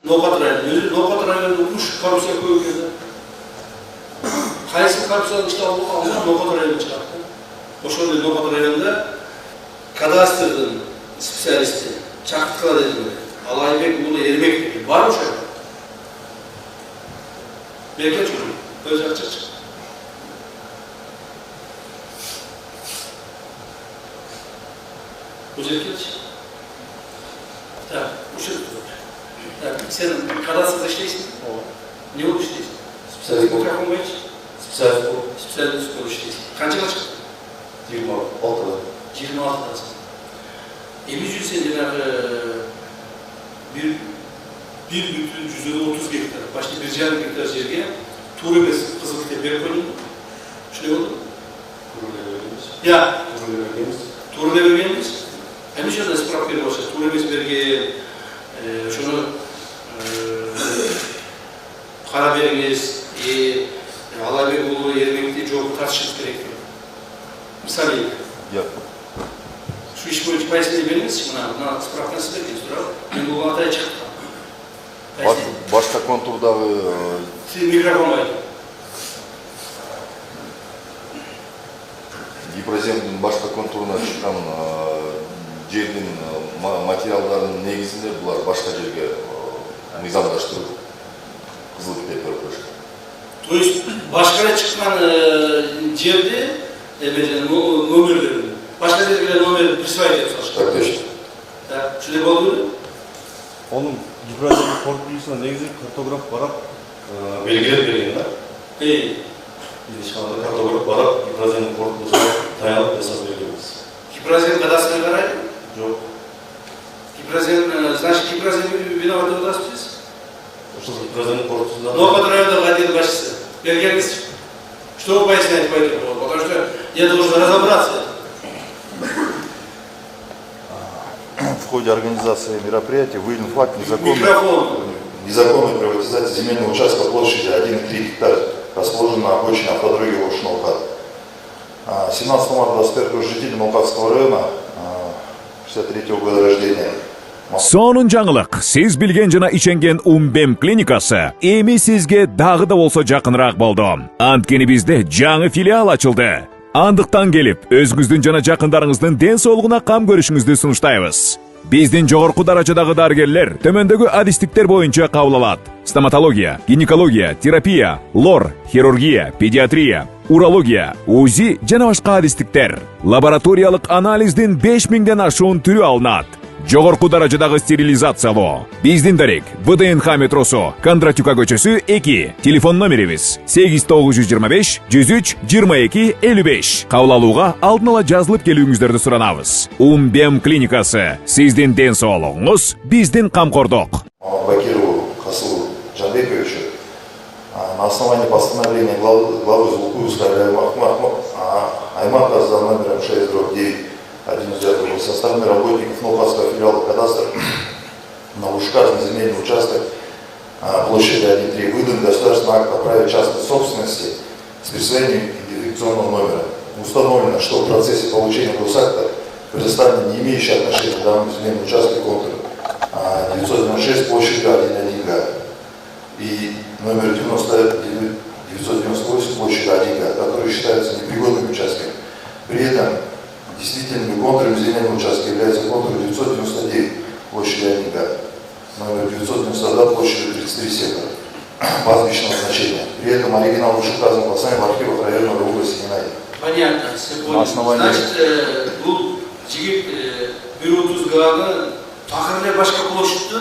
Nokat rayonu. Nokat rayonunda uç korrupsiya koyup geldi. Kaysi korrupsiyanın işte Allah Nokat rayonu çıkarttı. Oşonda Nokat rayonunda kadastrın spesialisti çakıtkalar edildi. Alaybek bunu erimek dedi. Var mı şöyle? Belki çocuk. Öz açık çık. Özellikle tamam, uçurdu. Tamam, sen kadastrda işleysin. Ne oldu işleysin? Spesialist bu. Mikrofon mu hiç? Spesialist bu. Spesialist bu işleysin. Kaçına çıktı? 26'da. 26'da. Emin sendiler bir bütün 130 hektar, başta bir cihan hektar yerge Tuğrubes Kızıltepe koyun. Şöyle oldu. Ya. Tuğrubes vergemiz. Hem şöyle sprap bir olsa Tuğrubes vergi şunu Karabeli'miz, Alabegoğlu yermekte çok tartışılması gerekiyor. Misal değil. Şu iş boyunca payısını veriniz, buna spraptan size veriniz. Ben bu hataya çıktım. Başka konturdağı... Siz mikrofon var. Giprazem'in başka konturuna çıkan жердің материалдарының негізінде бұлар başka жерге низамдаштырып Кызылтепе көшті. То есть başka çıkan жерде номерлерін, başka жерге номер присваивать етіп салышты. Так точно. Так, şöyle болды? Оның Гипраземнің қорытындысына негізі картограф барап белгілеп берген да. Ешқандай картограф барап Гипраземнің қорытындысына таянып жасап бергенбіз. Гипразем кадастрына қарайды? Жоқ. Гипразем, значит, Гипразем виноваты удастся? Что Гипраземнің қорытындысына... Новый районный отдел башчысы. Бергенбіз. Что вы поясняете по этому поводу? Потому что я должен разобраться. В ходе организации мероприятия выявлен факт незаконной приватизации земельного участка площадью 1,3 гектара, расположенной на обочине автодороги Ошнолхат. 17 марта 21 житель Молдавского района, 63 года рождения. Сонун жаңылык, сиз билген жана иченген Умбем клиникасы эми сизге дагы да болсо жакыныраак болду. Анткени бизде жаңы филиал ачылды. Андыктан келип, өзүңүздүн жана жакындарыңыздын ден соолугуна кам көрүшүңүздү сунуштайбыз. Биздин жогорку даражадагы дарыгерлер төмөндөгү адистиктер боюнча кабыл алат. Стоматология, гинекология, терапия, лор, хирургия, педиатрия, урология, УЗИ жана башка адистиктер. Лабораториялык анализдин 5000ден ашуун түрү алынат. Жогорку даражадагы стерилизациялоо. Биздин дарек ВДНХ метросу, Кондратюка көчөсү 2. Телефон номерибиз 8925 103 22 55. Кабыл алууга алдын ала жазылып келүүңүздөрдү суранабыз. Умбем клиникасы. Сиздин ден соолугуңуз биздин камкордук. Бакирову Хасылу Жанбековичу на основании постановления главы Зулукуевской Аймата за номером 6/9 1 со стороны работников Новопавского филиала кадастра на вышеуказанный земельный участок площадью 1,3 выдан государственный акт о праве частной собственности с присвоением идентификационного номера. Установлено, что в процессе получения госакта предоставлено не имеющее отношения к данному земельному участку контур 996 площадью 1,1 га и номер 998 площадью 1 га, которые считаются непригодными участками. При этом действительными контурами земельного участка является контур 999 площадью 1 га, номер 992 площадью 33 сектора пастбищного значения. При этом оригинал вышеуказанных посланий в архивах районной области не найден. Понятно, все понял. Значит, бұл жігіт 130 ганы тақырлер башқа площадьты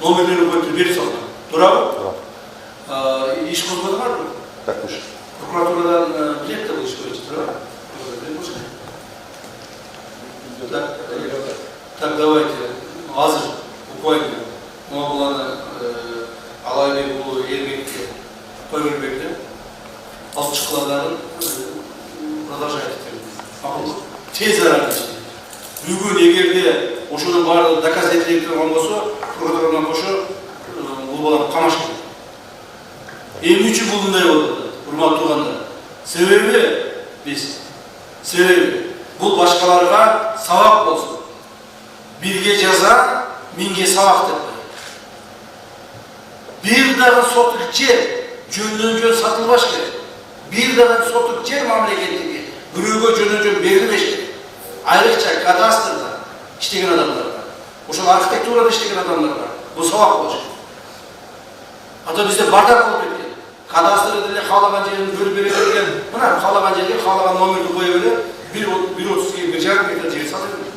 номерлері қойып беріп салған. Тура ма? Еш қозғады бар ма? Так точно. Прокуратурадан білет та бұл іш қойып, тура ма? Так, давайте, азыр, буквально, Моғыланы Алайбекұлы Ермекке Тойбербекті алшықладарын продолжать етеміз. Тез арада бүгін егерде ошының барлығы доказать етілген болса, прокуратурадан қошы бұл баланы қамаш келді. Емі үшін бұлындай болды, ұрмат туғанда. Себебі бұл башқаларға сабақ болсын. Бірге жаза, менге сабақ деп. Bir dağın sotluk yer, jön satılbaş керек. Bir dağın sotluk yer mamleketdeki büröөгө жөн берилбеш керек. Айрыкча кадастрда иштеген адамдарга, ошол архитектурада иштеген адамдарга бул сабак болуш керек. Ата бизде бардак болуп кеткен. Кадастрда деле каалаган жерин бөлүп бере берген, мына каалаган жерге каалаган номерди кое берип, 1.30 1,5 метр жер сата берет.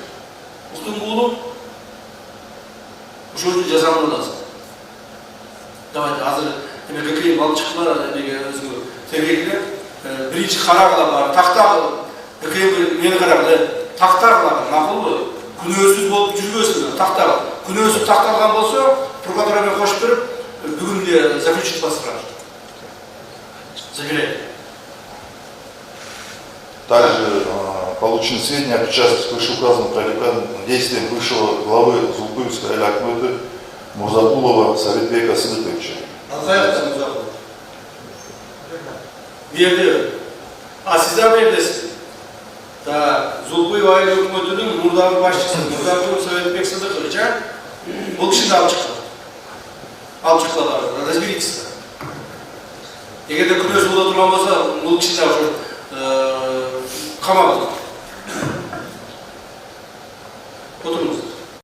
Уктун буулу ошол үчүн жазалуу lazım. Давайте азыр эме ККМ алып чыктылар, эмеге өзү тергейлер. Биринчи карагыла бар, тактагы ККМ мени карагыла тактагыла макулбу? Күнөөсүз болуп жүрбөсүн, тактагы. Күнөөсүз такталган болсо, прокуратура менен кошуп берип, бүгүн эле заключить бастырат. Забирай. Также получены сведения о причастности к вышеуказанным противоправным действиям бывшего главы Зулпуевской Алякмыты Мурзакулова Советбека Сыдыковича. Алхаевтан Мурзакулов. Берди. А сиздер бердиз. Так, Зулпуев айыл өкмөтүнүн мурдагы башчысы Мурзакулов Советбек Сыдыкович, бул кишини алып чыкты. Алып чыккыла разберитесь. Эгерде күнөөсү боло турган болсо, бул кишини камап. Отырыңыз.